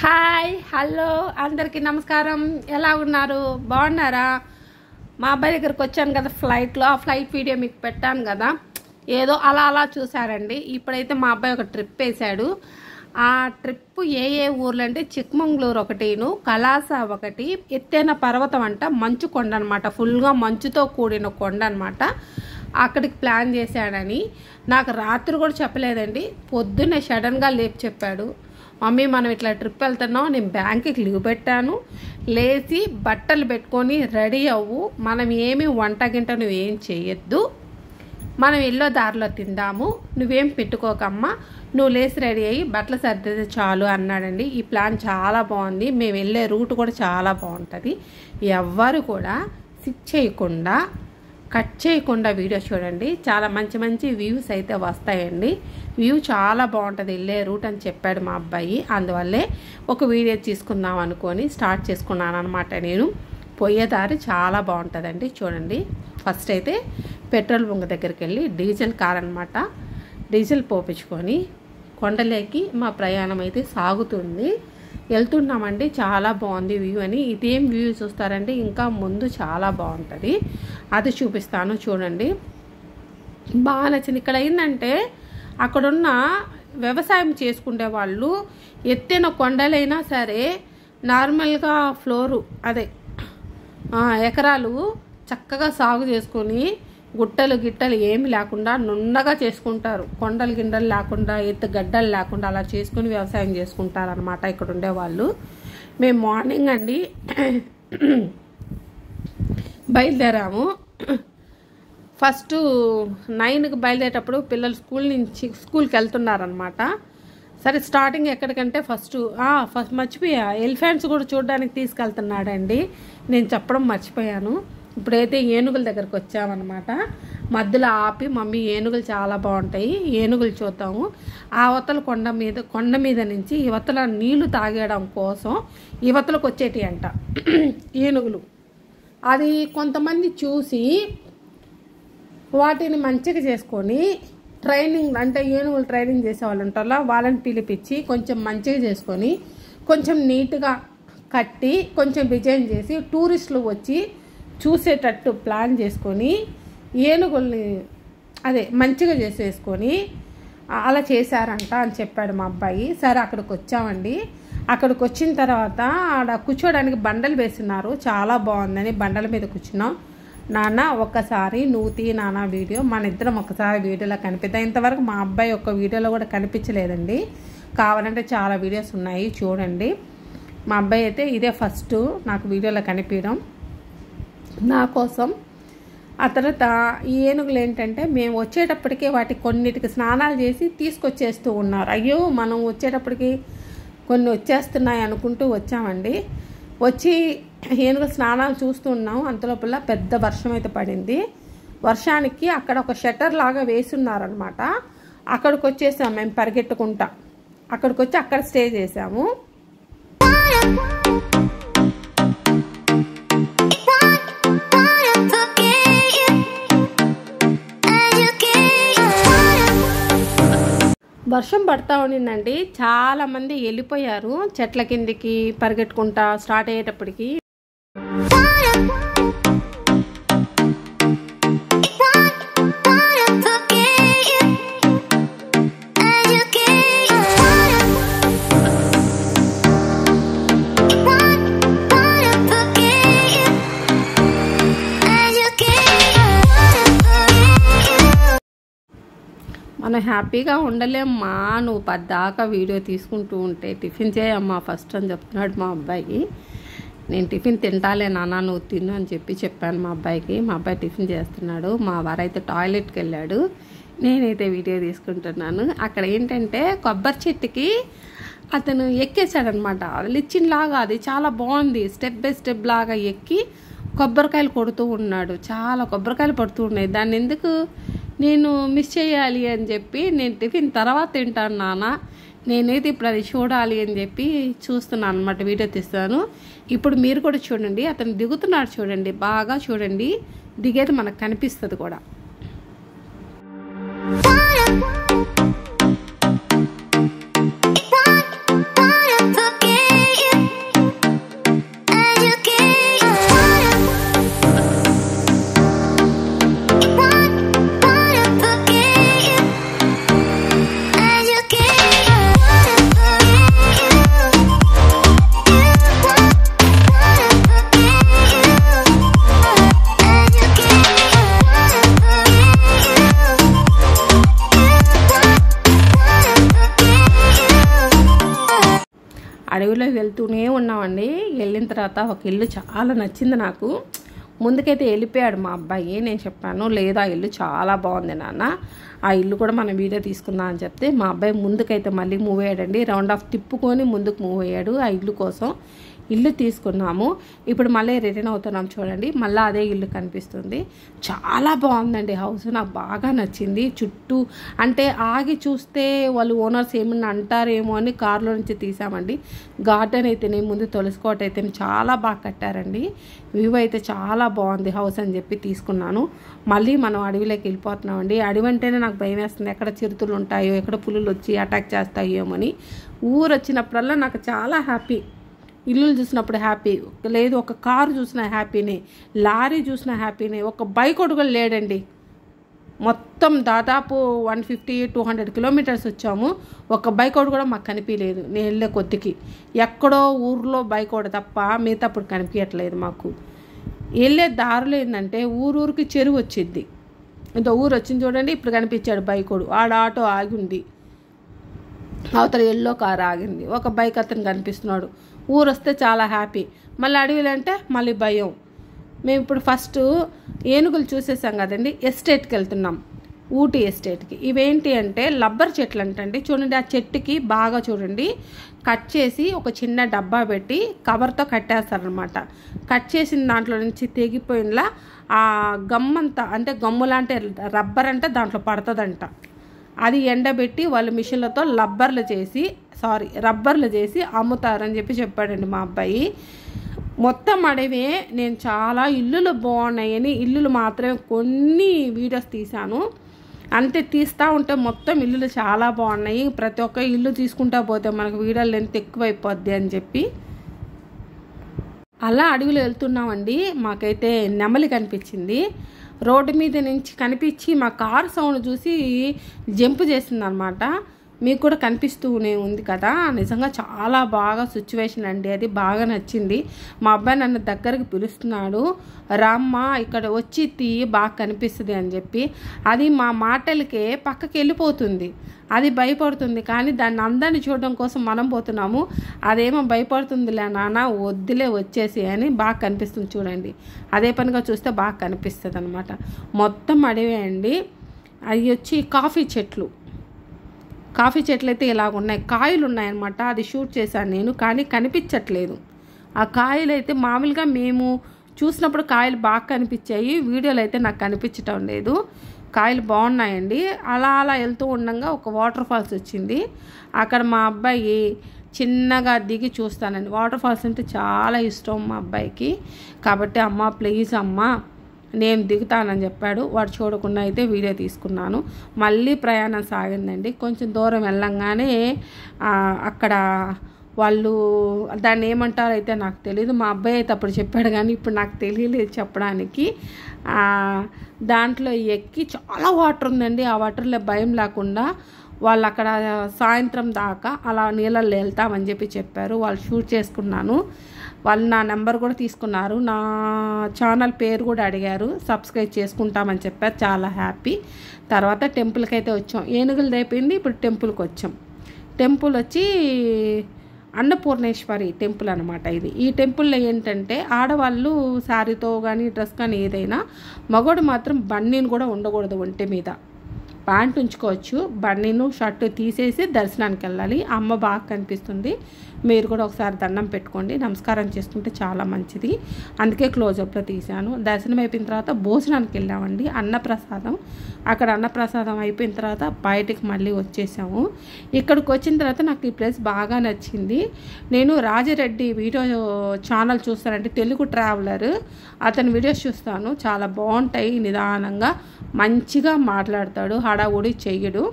Hi hello అందరికీ నమస్కారం. ఎలా ఉన్నారు? బాగున్నారా? మా అబ్బాయి దగ్గరికి వచ్చాను కదా ఫ్లైట్లో. ఆ ఫ్లైట్ వీడియో మీకు పెట్టాను కదా, ఏదో అలా చూసారండి. ఇప్పుడైతే మా అబ్బాయి ఒక ట్రిప్ వేశాడు. ఆ ట్రిప్ ఏ ఊర్లు అంటే చిక్మంగళూరు ఒకటిను, కలాస ఒకటి, ఎత్తైన పర్వతం అంట, మంచు కొండ అనమాట. ఫుల్గా మంచుతో కూడిన కొండ అనమాట. అక్కడికి ప్లాన్ చేశాడని నాకు రాత్రి కూడా చెప్పలేదండి. పొద్దున్నే సడన్గా లేపు చెప్పాడు, మమ్మీ మనం ఇట్లా ట్రిప్ వెళ్తున్నాం, నేను బ్యాంకుకి లీవ్ పెట్టాను, లేచి బట్టలు పెట్టుకొని రెడీ అవ్వు, మనం ఏమి వంట గింట నువ్వేం చేయొద్దు, మనం ఎల్లో దారిలో తిందాము, నువ్వేం పెట్టుకోకమ్మా, నువ్వు లేచి రెడీ అయ్యి బట్టలు సర్దితే చాలు అన్నాడండి. ఈ ప్లాన్ చాలా బాగుంది. మేము వెళ్ళే రూట్ కూడా చాలా బాగుంటుంది. ఎవ్వరు కూడా సిక్ చేయకుండా కట్ చేయకుండా వీడియో చూడండి. చాలా మంచి మంచి వ్యూస్ అయితే వస్తాయండి. వ్యూ చాలా బాగుంటుంది వెళ్ళే రూట్ అని చెప్పాడు మా అబ్బాయి. అందువల్లే ఒక వీడియో తీసుకుందాం అనుకొని స్టార్ట్ చేసుకున్నాను అనమాట. నేను పోయేదారి చాలా బాగుంటుందండి. చూడండి, ఫస్ట్ అయితే పెట్రోల్ బంక్ దగ్గరికి వెళ్ళి డీజిల్ కార్ అనమాట, డీజిల్ పోపించుకొని కొండలేకి మా ప్రయాణం అయితే సాగుతుంది. వెళ్తున్నామండి. చాలా బాగుంది వ్యూ అని. ఇదేం వ్యూ చూస్తారంటే ఇంకా ముందు చాలా బాగుంటుంది, అది చూపిస్తాను చూడండి. బాగా నచ్చింది. ఇక్కడ ఏంటంటే అక్కడున్న వ్యవసాయం చేసుకునే వాళ్ళు ఎత్తైన కొండలైనా సరే నార్మల్గా ఫ్లోరు అదే ఎకరాలు చక్కగా సాగు చేసుకొని గుట్టలు గిట్టలు ఏమి లేకుండా నున్నగా చేసుకుంటారు. కొండలు గిండలు లేకుండా, ఎత్తు గడ్డలు లేకుండా అలా చేసుకుని వ్యవసాయం చేసుకుంటారు అనమాట ఇక్కడ ఉండేవాళ్ళు. మేము మార్నింగ్ అండి బయలుదేరాము. ఫస్ట్ 9కి బయలుదేరేటప్పుడు పిల్లలు స్కూల్కి వెళ్తున్నారనమాట. సరే స్టార్టింగ్ ఎక్కడికంటే ఫస్ట్ మర్చిపోయా, ఎలిఫెంట్స్ కూడా చూడడానికి తీసుకెళ్తున్నాడండి. నేను చెప్పడం మర్చిపోయాను. ఇప్పుడైతే ఏనుగుల దగ్గరకు వచ్చామన్నమాట. మధ్యలో ఆపి, మమ్మీ ఏనుగులు చాలా బాగుంటాయి, ఏనుగులు చూద్దాము. ఆ అవతల కొండ మీద నుంచి యువతల నీళ్లు తాగడం కోసం యువతలకు వచ్చేటి అంట ఏనుగులు. అది కొంతమంది చూసి వాటిని మంచిగా చేసుకొని ట్రైనింగ్ అంటే ఏనుగులు ట్రైనింగ్ చేసేవాళ్ళు ఉంటారా, వాళ్ళని పిలిపించి కొంచెం మంచిగా చేసుకొని కొంచెం నీట్గా కట్టి కొంచెం డిజైన్ చేసి టూరిస్టులు వచ్చి చూసేటట్టు ప్లాన్ చేసుకొని ఏనుగుల్ని అదే మంచిగా చేసేసుకొని అలా చేశారంట అని చెప్పాడు మా అబ్బాయి. సరే అక్కడికి వచ్చామండి. అక్కడికి వచ్చిన తర్వాత ఆడ కూర్చోడానికి బండలు వేస్తున్నారు, చాలా బాగుందని బండల మీద కూర్చున్నాం. నాన్న ఒక్కసారి నువ్వు తీ నాన్న వీడియో, మన ఇద్దరం ఒకసారి వీడియోలో కనిపిద్దాం. ఇంతవరకు మా అబ్బాయి ఒక్క వీడియోలో కూడా కనిపించలేదండి. కావాలంటే చాలా వీడియోస్ ఉన్నాయి చూడండి. మా అబ్బాయి అయితే ఇదే ఫస్ట్ నాకు వీడియోలో కనిపించడం నా కోసం. ఆ తర్వాత ఈ ఏనుగులు ఏంటంటే మేము వచ్చేటప్పటికే కొన్నిటికి స్నానాలు చేసి తీసుకొచ్చేస్తూ ఉన్నారు. అయ్యో మనం వచ్చేటప్పటికి కొన్ని వచ్చేస్తున్నాయి అనుకుంటూ వచ్చామండి. వచ్చి ఏనుగు స్నానాలు చూస్తూ ఉన్నాం. అంతలోపల పెద్ద వర్షం అయితే పడింది. వర్షానికి అక్కడ ఒక షట్టర్ లాగా వేసున్నారనమాట. అక్కడికి వచ్చేసాం మేము పరిగెట్టుకుంటా. అక్కడికి వచ్చి అక్కడ స్టే చేసాము. వర్షం పడతా ఉండిందండి. చాలా మంది వెళ్ళిపోయారు చెట్ల కిందికి పరిగెట్టుకుంటా స్టార్ట్ అయ్యేటప్పటికి. మనం హ్యాపీగా ఉండలేమ్మా, నువ్వు పద్దాకా వీడియో తీసుకుంటూ ఉంటే టిఫిన్ చేయమ్మా ఫస్ట్ అని చెప్తున్నాడు మా అబ్బాయి. నేను టిఫిన్ తింటాలే నాన్న, నువ్వు తిను అని చెప్పాను మా అబ్బాయికి. మా అబ్బాయి టిఫిన్ చేస్తున్నాడు. మా వారైతే టాయిలెట్కి వెళ్ళాడు, నేనైతే వీడియో తీసుకుంటున్నాను. అక్కడ ఏంటంటే కొబ్బరి చెట్టుకి అతను ఎక్కేసాడనమాట. అది లిచ్చిన్లాగా, అది చాలా బాగుంది. స్టెప్ బై స్టెప్ లాగా ఎక్కి కొబ్బరికాయలు కొడుతూ ఉన్నాడు. చాలా కొబ్బరికాయలు పడుతూ ఉన్నాయి. దాన్ని ఎందుకు నేను మిస్ చేయాలి అని చెప్పి, నేను టిఫిన్ తర్వాత తింటాను నాన్న, నేనైతే ఇప్పుడు అది చూడాలి అని చెప్పి చూస్తున్నాను అనమాట, వీడియో తీస్తాను. ఇప్పుడు మీరు కూడా చూడండి, అతను దిగుతున్నాడు చూడండి, బాగా చూడండి, దిగేది మనకు కనిపిస్తుంది కూడా. అడవిలో వెళ్తూనే ఉన్నామండి. వెళ్ళిన తర్వాత ఒక ఇల్లు చాలా నచ్చింది నాకు. ముందుకైతే వెళ్ళిపోయాడు మా అబ్బాయి. నేను చెప్పాను, లేదా ఇల్లు చాలా బాగుంది నాన్న, ఆ ఇల్లు కూడా మనం వీడియో తీసుకుందాం అని చెప్తే మా అబ్బాయి ముందుకైతే మళ్ళీ మూవ్ అయ్యాడండి. రౌండ్ ఆఫ్ తిప్పుకొని ముందుకు మూవ్ అయ్యాడు ఆ ఇల్లు కోసం. ఇల్లు తీసుకున్నాము. ఇప్పుడు మళ్ళీ రిటర్న్ అవుతున్నాం చూడండి. మళ్ళీ అదే ఇల్లు కనిపిస్తుంది. చాలా బాగుందండి హౌస్, నాకు బాగా నచ్చింది. చుట్టూ అంటే ఆగి చూస్తే వాళ్ళు ఓనర్స్ ఏమన్నా అంటారేమో అని కారులో నుంచి తీసామండి. గార్డెన్ అయితేనే ముందు తులసికోట అయితే చాలా బాగా కట్టారండి. వ్యూ అయితే చాలా బాగుంది హౌస్ అని చెప్పి తీసుకున్నాను. మళ్ళీ మనం అడవిలోకి వెళ్ళిపోతున్నామండి. అడవి అంటేనే నాకు భయం వేస్తుంది, ఎక్కడ చిరుతులు ఉంటాయో, ఎక్కడ పులులు వచ్చి అటాక్ చేస్తాయేమో అని. ఊరు వచ్చినప్పుడల్లా నాకు చాలా హ్యాపీ. ఇల్లులు చూసినప్పుడు హ్యాపీ లేదు, ఒక కారు చూసిన హ్యాపీనే, లారీ చూసిన హ్యాపీనే. ఒక బైక్ కూడా లేడండి. మొత్తం దాదాపు 150-200 కిలోమీటర్స్ వచ్చాము. ఒక బైక్ కూడా మాకు కనిపించలేదు నేను వెళ్ళే కొద్దికి. ఎక్కడో ఊర్లో బైక్ తప్ప మిగతా అప్పుడు కనిపించట్లేదు మాకు. వెళ్ళే దారిలో ఏంటంటే ఊరికి చెరువు వచ్చింది. ఇంత ఊరు వచ్చింది చూడండి. ఇప్పుడు కనిపించాడు బైకోడు. ఆడ ఆటో ఆగి ఉంది, అవతల ఎల్లో కారు ఆగింది, ఒక బైక్ అతను కనిపిస్తున్నాడు. ఊరు వస్తే చాలా హ్యాపీ. మళ్ళీ అడవిలో అంటే మళ్ళీ భయం. మేము ఇప్పుడు ఫస్ట్ ఏనుగులు చూసేసాం కదండి, ఎస్టేట్కి వెళ్తున్నాం, ఊటీ ఎస్టేట్కి. ఇవేంటి అంటే రబ్బర్ చెట్లు అంటండి. చూడండి ఆ చెట్టుకి బాగా చూడండి కట్ చేసి ఒక చిన్న డబ్బా పెట్టి కవర్తో కట్టేస్తారనమాట. కట్ చేసిన దాంట్లో నుంచి తెగిపోయినలా ఆ గమ్మంతా అంటే గమ్ము లాంటి రబ్బర్ అంటే దాంట్లో పడుతుందంట. అది ఎండబెట్టి వాళ్ళు మిషన్లతో రబ్బర్లు చేసి అమ్ముతారని చెప్పాడండి మా అబ్బాయి. మొత్తం అడవే. నేను చాలా ఇల్లులు బాగున్నాయని ఇల్లులు మాత్రమే కొన్ని వీడియోస్ తీశాను అంతే. తీస్తూ ఉంటే మొత్తం ఇల్లులు చాలా బాగున్నాయి. ప్రతి ఒక్క ఇల్లు తీసుకుంటా పోతే మనకు వీడియోలు ఎంత ఎక్కువైపోద్ది అని చెప్పి అలా అడవిలో వెళ్తున్నామండి. మాకైతే నెమలి కనిపించింది. రోడ్డు మీద నుంచి కనిపించి మా కారు సౌండ్ చూసి జంప్ చేసింది అనమాట. మీకు కూడా కనిపిస్తూనే ఉంది కదా. నిజంగా చాలా బాగా సిచ్యువేషన్ అండి, అది బాగా నచ్చింది. మా అబ్బాయి నన్ను దగ్గరికి పిలుస్తున్నాడు, రామ్మ ఇక్కడ వచ్చి బాగా కనిపిస్తుంది అని చెప్పి. అది మా మాటలకే పక్కకి వెళ్ళిపోతుంది, అది భయపడుతుంది. కానీ దాన్ని అందరినీ చూడడం కోసం మనం పోతున్నాము. అదేమో భయపడుతుందిలే నాన్న, వద్దులే వచ్చేసి అని బాగా కనిపిస్తుంది చూడండి. అదే పనిగా చూస్తే బాగా కనిపిస్తుంది అనమాట. మొత్తం అడవే అండి. అవి వచ్చి కాఫీ చెట్లు అయితే ఇలాగ ఉన్నాయి, కాయలు ఉన్నాయన్నమాట. అది షూట్ చేశాను నేను, కానీ కనిపించట్లేదు. ఆ కాయలు అయితే మామూలుగా మేము చూసినప్పుడు కాయలు బాగా కనిపించాయి, వీడియోలో అయితే నాకు కనిపించటం లేదు. కాయలు బాగున్నాయండి. అలా వెళ్తూ ఉండగా ఒక వాటర్ ఫాల్స్ వచ్చింది. అక్కడ మా అబ్బాయి చిన్నగా దిగి చూస్తానండి. వాటర్ ఫాల్స్ అంటే చాలా ఇష్టం మా అబ్బాయికి. కాబట్టి అమ్మ ప్లీజ్ అమ్మ నేను దిగుతానని చెప్పాడు. వాడు చూడకుండా అయితే వీడియో తీసుకున్నాను. మళ్ళీ ప్రయాణం సాగిందండి. కొంచెం దూరం వెళ్ళంగానే అక్కడ వాళ్ళు దాన్ని ఏమంటారో అయితే నాకు తెలియదు. మా అబ్బాయి అయితే అప్పుడు చెప్పాడు, కానీ ఇప్పుడు నాకు తెలియలేదు చెప్పడానికి. దాంట్లో ఎక్కి చాలా వాటర్ ఉందండి. ఆ వాటర్లో భయం లేకుండా వాళ్ళు అక్కడ సాయంత్రం దాకా అలా నీళ్ళల్లో వెళ్తామని చెప్పారు. వాళ్ళు షూట్ చేసుకున్నాను. వాళ్ళు నా నెంబర్ కూడా తీసుకున్నారు, నా ఛానల్ పేరు కూడా అడిగారు, సబ్స్క్రైబ్ చేసుకుంటామని చెప్పారు. చాలా హ్యాపీ. తర్వాత టెంపుల్కి అయితే వచ్చాం. ఏనుగులు అయిపోయింది, ఇప్పుడు టెంపుల్కి వచ్చాం. టెంపుల్ వచ్చి అన్నపూర్ణేశ్వరి టెంపుల్ అనమాట ఇది. ఈ టెంపుల్లో ఏంటంటే ఆడవాళ్ళు శారీతో కానీ డ్రెస్ కానీ ఏదైనా, మగవాడు మాత్రం బన్నీని కూడా ఉండకూడదు, ఒంటి మీద ప్యాంట్ ఉంచుకోవచ్చు. బన్నీను షర్టు తీసేసి దర్శనానికి వెళ్ళాలి. అమ్మ బాగా కనిపిస్తుంది. మీరు కూడా ఒకసారి దండం పెట్టుకోండి, నమస్కారం చేసుకుంటే చాలా మంచిది. అందుకే క్లోజప్లో తీశాను. దర్శనం అయిపోయిన తర్వాత భోజనానికి వెళ్ళామండి, అన్నప్రసాదం. అక్కడ అన్నప్రసాదం అయిపోయిన తర్వాత బయటికి మళ్ళీ వచ్చేసాము. ఇక్కడికి వచ్చిన తర్వాత నాకు ఈ ప్లేస్ బాగా నచ్చింది. నేను రాజిరెడ్డి వీడియో ఛానల్ చూస్తానంటే, తెలుగు ట్రావెలర్, అతని వీడియోస్ చూస్తాను. చాలా బాగుంటాయి. నిదానంగా మంచిగా మాట్లాడతాడు, హడావుడి చెయ్యడు,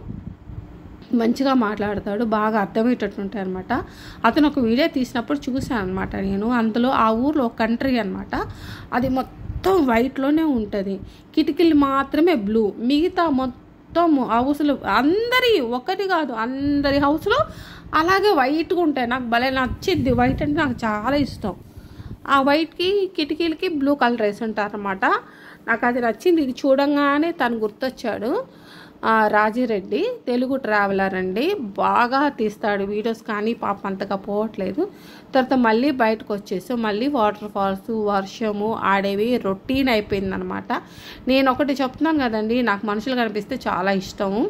మంచిగా మాట్లాడతాడు, బాగా అర్థమయ్యేటట్టు ఉంటాయి అనమాట. అతను ఒక వీడియో తీసినప్పుడు చూశాను అనమాట నేను. అందులో ఆ ఊర్లో ఒక కంట్రీ అనమాట, అది మొత్తం వైట్లోనే ఉంటుంది. కిటికీలు మాత్రమే బ్లూ, మిగతా మొత్తం హౌస్లు అందరి ఒకటి కాదు అందరి హౌస్లు అలాగే వైట్గా ఉంటాయి. నాకు భలే నచ్చింది. వైట్ అంటే నాకు చాలా ఇష్టం. ఆ వైట్కి కిటికీలకి బ్లూ కలర్ వేసి ఉంటారనమాట. నాకు అది నచ్చింది. ఇది చూడంగానే తను గుర్తొచ్చాడు. రాజిరెడ్డి తెలుగు ట్రావెలర్ అండి. బాగా తీస్తాడు వీడియోస్, కానీ పాప అంతగా పోవట్లేదు. తర్వాత మళ్ళీ బయటకు వచ్చేసి మళ్ళీ వాటర్ ఫాల్స్, వర్షము ఆడేవి రొటీన్ అయిపోయిందనమాట. నేను ఒకటి చెప్తున్నాను కదండి, నాకు మనుషులు కనిపిస్తే చాలా ఇష్టము.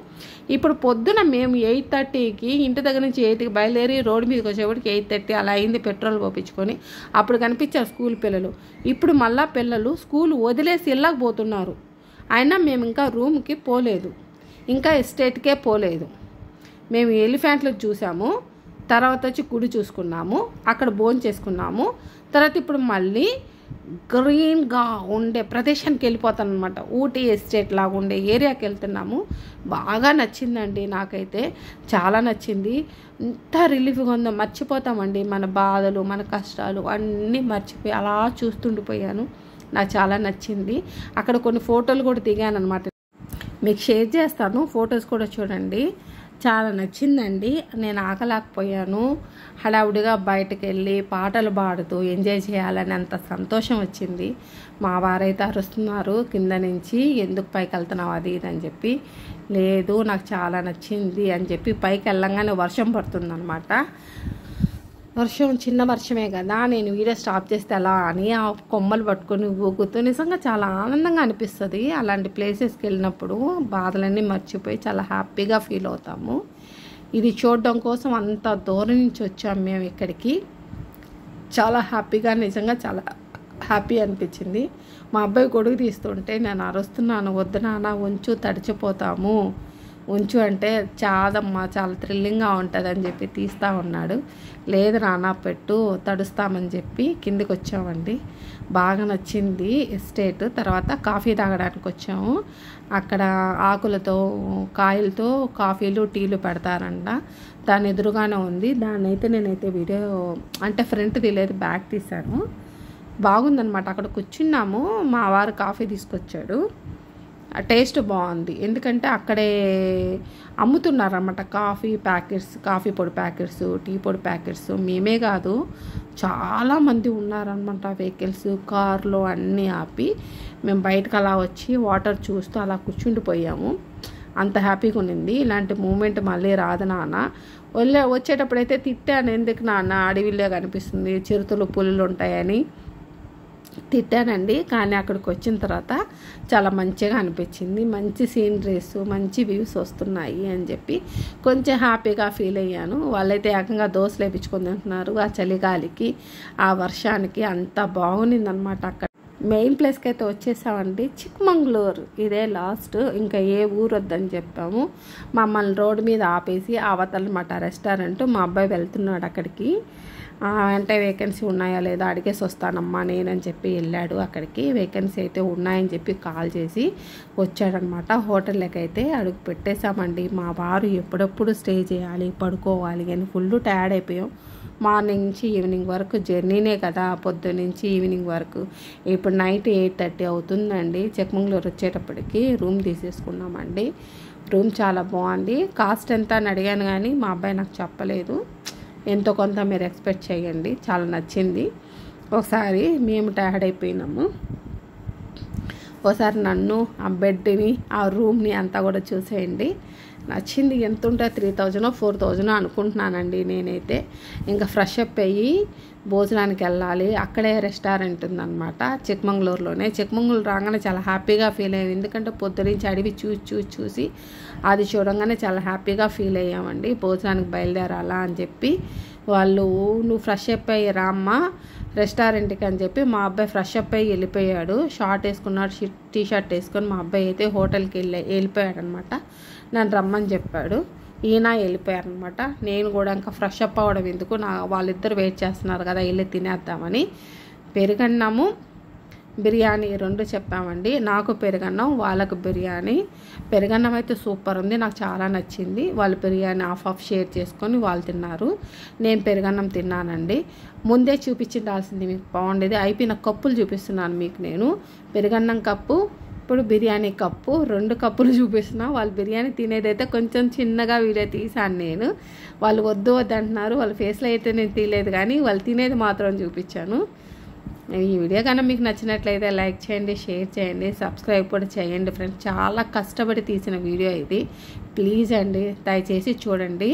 ఇప్పుడు పొద్దున మేము 8:30కి ఇంటి దగ్గర నుంచి 8కి బయలుదేరి రోడ్డు మీదకి వచ్చేప్పటికి 8:30 అలా అయింది పెట్రోల్ పోపించుకొని. అప్పుడు కనిపించారు స్కూల్ పిల్లలు. ఇప్పుడు మళ్ళీ పిల్లలు స్కూల్ వదిలేసి ఇళ్ళకి పోతున్నారు. అయినా మేము ఇంకా రూమ్కి పోలేదు, ఇంకా ఎస్టేట్కే పోలేదు. మేము ఎలిఫెంట్లు చూసాము, తర్వాత వచ్చి గుడి చూసుకున్నాము, అక్కడ భోజనం చేసుకున్నాము. తర్వాత ఇప్పుడు మళ్ళీ గ్రీన్గా ఉండే ప్రదేశానికి వెళ్ళిపోతాను అనమాట. ఊటీ ఎస్టేట్ లాగా ఉండే ఏరియాకి వెళ్తున్నాము. బాగా నచ్చిందండి, నాకైతే చాలా నచ్చింది. ఎంత రిలీఫ్గా ఉందో, మర్చిపోతామండి మన బాధలు, మన కష్టాలు అన్నీ మర్చిపోయి అలా చూస్తుండిపోయాను. నాకు చాలా నచ్చింది. అక్కడ కొన్ని ఫోటోలు కూడా దిగాను అనమాట, మీకు షేర్ చేస్తాను, ఫొటోస్ కూడా చూడండి. చాలా నచ్చిందండి. నేను ఆకలేకపోయాను. హడావుడిగా బయటకు వెళ్ళి పాటలు పాడుతూ ఎంజాయ్ చేయాలని అంత సంతోషం వచ్చింది. మా వారైతే అరుస్తున్నారు కింద నుంచి, ఎందుకు పైకి వెళ్తున్నావు అది ఇది అని చెప్పి. లేదు నాకు చాలా నచ్చింది అని చెప్పి పైకి వెళ్ళంగానే వర్షం పడుతుందన్నమాట. వర్షం చిన్న వర్షమే కదా, నేను వీడియో స్టాప్ చేస్తే ఎలా అని ఆ కొమ్మలు పట్టుకొని ఊగుతూ నిజంగా చాలా ఆనందంగా అనిపిస్తుంది. అలాంటి ప్లేసెస్కి వెళ్ళినప్పుడు బాధలన్నీ మర్చిపోయి చాలా హ్యాపీగా ఫీల్ అవుతాము. ఇది చూడడం కోసం అంత దూరం నుంచి వచ్చాము మేము ఇక్కడికి. చాలా హ్యాపీగా, నిజంగా చాలా హ్యాపీ అనిపించింది. మా అబ్బాయి గొడుగు తీస్తుంటే నేను అరుస్తున్నాను, వద్దు నాన్న ఉంచు తడిచిపోతాము, ఉంచు అంటే చాదమ్మా చాలా థ్రిల్లింగ్గా ఉంటుంది అని చెప్పి తీస్తూ ఉన్నాడు. లేదు నాన్న పెట్టు తడుస్తామని చెప్పి కిందికి వచ్చామండి. బాగా నచ్చింది ఎస్టేట్. తర్వాత కాఫీ తాగడానికి వచ్చాము. అక్కడ ఆకులతో కాయలతో కాఫీలు టీలు పెడతారంట. దాని ఎదురుగానే ఉంది. దాన్ని అయితే నేనైతే వీడియో అంటే ఫ్రంట్ తీయలేదు, బ్యాక్ తీశాను. బాగుందనమాట. అక్కడ కూర్చున్నాము, మా వారు కాఫీ తీసుకొచ్చాడు. టేస్ట్ బాగుంది, ఎందుకంటే అక్కడే అమ్ముతున్నారన్నమాట కాఫీ ప్యాకెట్స్, కాఫీ పొడి ప్యాకెట్స్, టీ పొడి ప్యాకెట్స్. మేమే కాదు చాలామంది ఉన్నారనమాట, వెహికల్స్ కార్లు అన్నీ ఆపి మేము బయటకు అలా వచ్చి వాటర్ చూస్తూ అలా కూర్చుండిపోయాము. అంత హ్యాపీగా ఉండింది. ఇలాంటి మూమెంట్ మళ్ళీ రాదు నాన్న. వచ్చేటప్పుడైతే తిట్టాను, ఎందుకు నాన్న అడవిలో కనిపిస్తుంది, చిరుతలు పులులు ఉంటాయని తిట్టానండి. కానీ అక్కడికి వచ్చిన తర్వాత చాలా మంచిగా అనిపించింది. మంచి సీనరీస్, మంచి వ్యూస్ వస్తున్నాయి అని చెప్పి కొంచెం హ్యాపీగా ఫీల్ అయ్యాను. వాళ్ళైతే ఏకంగా దోశలు వేయించుకొని తింటున్నారు ఆ చలిగాలికి, ఆ వర్షానికి. అంత బాగుండిందనమాట. అక్కడ మెయిన్ ప్లేస్కి అయితే వచ్చేసామండి, చిక్మంగళూరు. ఇదే లాస్ట్, ఇంకా ఏ ఊరు వద్దని చెప్పాము. మమ్మల్ని రోడ్డు మీద ఆపేసి అవతలమాట రెస్టారెంట్. మా అబ్బాయి వెళ్తున్నాడు అక్కడికి. అంటే వేకెన్సీ ఉన్నాయా లేదా అడిగేసి వస్తానమ్మా నేనని చెప్పి వెళ్ళాడు అక్కడికి. వేకెన్సీ అయితే ఉన్నాయని చెప్పి కాల్ చేసి వచ్చాడనమాట. హోటల్లోకి అయితే అడుగు పెట్టేశామండి. మా వారు ఎప్పుడెప్పుడు స్టే చేయాలి, పడుకోవాలి అని ఫుల్ టైర్డ్ అయిపోయాం. మార్నింగ్ నుంచి ఈవినింగ్ వరకు జర్నీనే కదా, పొద్దున్న నుంచి ఈవినింగ్ వరకు. ఇప్పుడు నైట్ 8:30 అవుతుందండి. చిక్మంగళూరు వచ్చేటప్పటికి రూమ్ తీసేసుకున్నామండి. రూమ్ చాలా బాగుంది. కాస్ట్ ఎంత అని అడిగాను కానీ మా అబ్బాయి నాకు చెప్పలేదు. ఎంతో కొంత మీరు ఎక్స్పెక్ట్ చేయండి. చాలా నచ్చింది. ఒకసారి మేము టైర్డ్ అయిపోయినాము. ఒకసారి నన్ను, ఆ బెడ్ని, ఆ రూమ్ని అంతా కూడా చూసేయండి. నచ్చింది. ఎంత ఉంటే 3000 4000 అనుకుంటున్నానండి నేనైతే. ఇంకా ఫ్రెష్ అప్ అయ్యి భోజనానికి వెళ్ళాలి. అక్కడే రెస్టారెంట్ ఉందన్నమాట చిక్మంగళూరులోనే. చిక్మంగళూరు రాగానే చాలా హ్యాపీగా ఫీల్ అయ్యాం, ఎందుకంటే పొద్దురించి అడవి చూసి అది చూడంగానే చాలా హ్యాపీగా ఫీల్ అయ్యామండి. భోజనానికి బయలుదేరాలా అని చెప్పి వాళ్ళు, నువ్వు ఫ్రెష్ అప్ అయ్యి రామ్మా రెస్టారెంట్కి అని చెప్పి మా అబ్బాయి ఫ్రెష్ అప్ అయ్యి వెళ్ళిపోయాడు. షార్ట్ వేసుకున్నాడు, టీ షర్ట్ వేసుకొని మా అబ్బాయి అయితే హోటల్కి వెళ్ళిపోయాడు అనమాట. నన్ను రమ్మని చెప్పాడు. ఈయన వెళ్ళిపోయారనమాట. నేను కూడా ఇంకా ఫ్రెష్ అప్ అవ్వడం ఎందుకు, వాళ్ళిద్దరు వెయిట్ చేస్తున్నారు కదా, వెళ్ళి తినేద్దామని పెరుగన్నము బిర్యానీ 2 చెప్పామండి. నాకు పెరుగన్నం, వాళ్ళకు బిర్యానీ. పెరుగన్నం అయితే సూపర్ ఉంది, నాకు చాలా నచ్చింది. వాళ్ళు బిర్యానీ హాఫ్ షేర్ చేసుకొని వాళ్ళు తిన్నారు. నేను పెరుగన్నం తిన్నానండి. ముందే చూపించాల్సింది మీకు, బాగుండేది. అయిపోయిన కప్పులు చూపిస్తున్నాను మీకు నేను. పెరుగన్నం కప్పు, ఇప్పుడు బిర్యానీ కప్పు, 2 కప్పులు చూపిస్తున్నా. వాళ్ళు బిర్యానీ తినేదైతే కొంచెం చిన్నగా వీడియో తీసాను నేను. వాళ్ళు వద్దు అంటున్నారు. వాళ్ళ ఫేస్లో అయితే నేను తీయలేదు, కానీ వాళ్ళు తినేది మాత్రం చూపించాను. ఈ వీడియో కన్నా మీకు నచ్చినట్లయితే లైక్ చేయండి, షేర్ చేయండి, సబ్స్క్రైబ్ కూడా చేయండి ఫ్రెండ్స్. చాలా కష్టపడి తీసిన వీడియో ఇది. ప్లీజ్ అండి దయచేసి చూడండి.